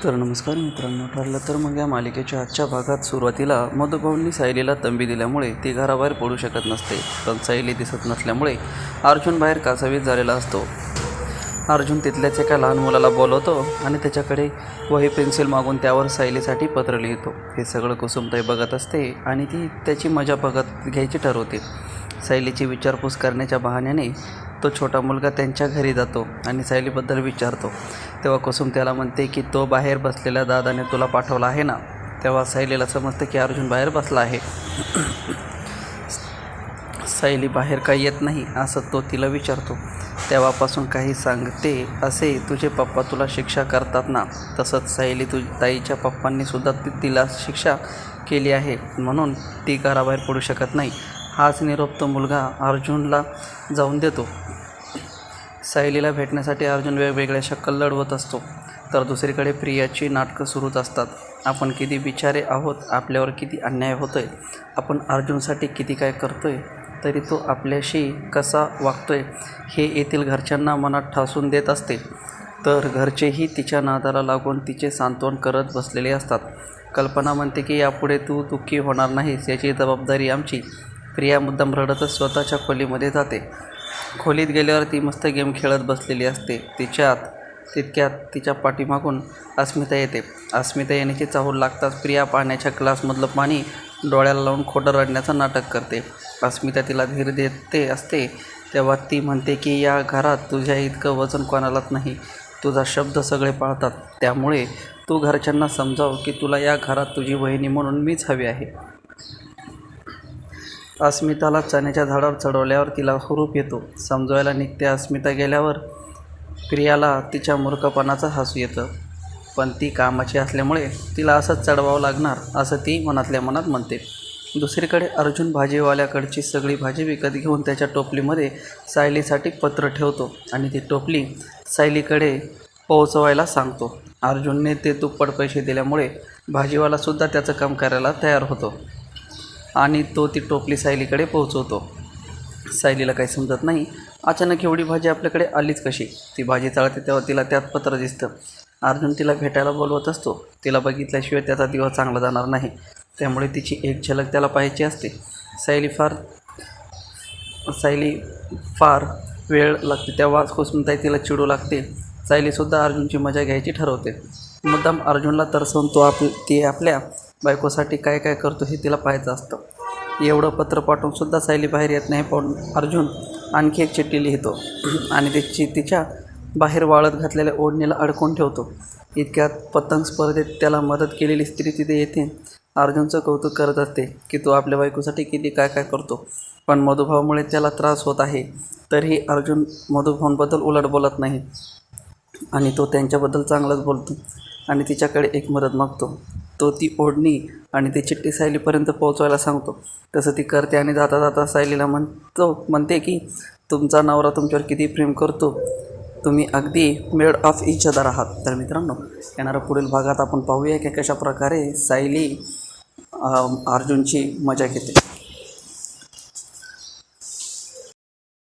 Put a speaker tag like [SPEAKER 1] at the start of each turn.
[SPEAKER 1] तर नमस्कार मित्रांनो, ठरलं तर मग या मालिकेच्या आजच्या भागात सुरुवातीला मधुभाऊंनी सायलीला तंबी दिल्यामुळे ती घराबाहेर पडू शकत नसते. पण सायली दिसत नसल्यामुळे अर्जुन बाहेर कासावीस झालेला असतो. अर्जुन तिथल्याच एका लहान मुलाला बोलवतो आणि त्याच्याकडे वही पेन्सिल मागून त्यावर सायलीसाठी पत्र लिहितो. हे सगळं कुसुमताई बघत असते आणि ती त्याची मजा बघत घ्यायची ठरवते. सायलीची विचारपूस करण्याच्या बहाण्याने तो छोटा मुलगा त्यांच्या घरी जातो आणि सायलीबद्दल विचारतो. तेव्हा कुसुम त्याला म्हणते की तो बाहेर बसलेल्या दादाने तुला पाठवला आहे ना. तेव्हा सायलीला समजतं की अर्जुन बाहेर बसला आहे. सायली बाहेर काही येत नाही असं तो तिला विचारतो. तेव्हापासून काही सांगते असे तुझे पप्पा तुला शिक्षा करतात ना, तसंच सायली ताईच्या पप्पांनी सुद्धा तिला शिक्षा केली आहे, म्हणून ती घराबाहेर पडू शकत नाही. हाच निरोप तो मुलगा अर्जुनला जाऊन देतो. सायलीला भेटण्यासाठी अर्जुन वेगवेगळ्या शक्कल लढवत असतो. तर दुसरीकडे प्रियाची नाटकं सुरूच असतात. आपण किती बिचारे आहोत, आपल्यावर किती अन्याय होतोय, आपण अर्जुनसाठी किती काय करतोय, तरी तो आपल्याशी कसा वागतोय हे येथील घरच्यांना मनात ठासून देत असते. तर घरचेही तिच्या नादाला लागून तिचे सांत्वन करत बसलेले असतात. कल्पना म्हणते की यापुढे तू दुःखी होणार नाहीस, याची जबाबदारी आमची. प्रिया मुद्दाम रडतच स्वतःच्या खोलीमध्ये जाते. खोलीत गेल्यावर ती मस्त गेम खेळत बसलेली असते. तितक्यात तिच्या पाठीमागून अस्मिता येते. अस्मिता येण्याची चाहूल लागताच प्रिया पाण्याच्या ग्लासमधलं पाणी डोळ्याला लावून खोटं रडण्याचं नाटक करते. अस्मिता तिला धीर देते असते. तेव्हा ती म्हणते की या घरात तुझ्या इतकं वजन कोणालाच नाही, तुझा शब्द सगळे पाळतात, त्यामुळे तू घरच्यांना समजाव की तुला या घरात तुझी वहिनी म्हणून मीच हवी आहे. अस्मिताला चण्याच्या झाडावर चढवल्यावर तिला हुरूप येतो. समजवायला निघते. अस्मिता गेल्यावर प्रियाला तिच्या मूर्खपणाचं हसू येतं. पण ती कामाची असल्यामुळे तिला असंच चढवावं लागणार असं ती मनातल्या मनात म्हणते. दुसरीकडे अर्जुन भाजीवाल्याकडची सगळी भाजी विकत घेऊन त्याच्या टोपलीमध्ये सायलीसाठी पत्र ठेवतो आणि ती टोपली सायलीकडे पोहोचवायला सांगतो. अर्जुनने ते दुप्पट पैसे दिल्यामुळे भाजीवालासुद्धा त्याचं काम करायला तयार होतो आणि तो ती टोपली सायलीकडे पोहोचवतो. सायलीला काही समजत नाही. अचानक एवढी भाजी आपल्याकडे आलीच कशी? ती भाजी चाळते तेव्हा तिला त्यात पत्र दिसतं. अर्जुन तिला भेटायला बोलवत असतो. तिला बघितल्याशिवाय त्याचा दिवस चांगला जाणार नाही, त्यामुळे तिची एक झलक त्याला पाहायची असते. सायली फार वेळ लागते तेव्हा कुसुमताई तिला चिडू लागते. सायलीसुद्धा अर्जुनची मजा घ्यायची ठरवते. मुद्दाम अर्जुनला तरसवून ती आपल्या बायकोसाठी काय काय करतो हे तिला पाहायचं असतं. एवढं पत्र पाठवूनसुद्धा सायली बाहेर येत नाही. पण अर्जुन आणखी एक चिठ्ठी लिहितो आणि तिच्या बाहेर वाळत घातलेल्या ओढणीला अडकून ठेवतो. इतक्यात पतंग स्पर्धेत त्याला मदत केलेली स्त्री तिथे येते. अर्जुनचं कौतुक करत असते की तो आपल्या बायकोसाठी किती काय काय करतो. पण मधुभाऊमुळे त्याला त्रास होत आहे, तरीही अर्जुन मधुभाऊंबद्दल उलट बोलत नाही आणि तो त्यांच्याबद्दल चांगलंच बोलतो आणि तिच्याकडे एक मदत मागतो. तो ती ओढणी आणि ती चिठ्ठी सायलीपर्यंत पोहोचवायला सांगतो. तसं ती करते आणि जाता जाता सायलीला म्हणते की तुमचा नवरा तुमच्यावर किती प्रेम करतो, तुम्ही अगदी मेड ऑफ इच अदर आहात. तर मित्रांनो, येणाऱ्या पुढील भागात आपण पाहूया की कशा प्रकारे सायली अर्जुनची मजा घेते.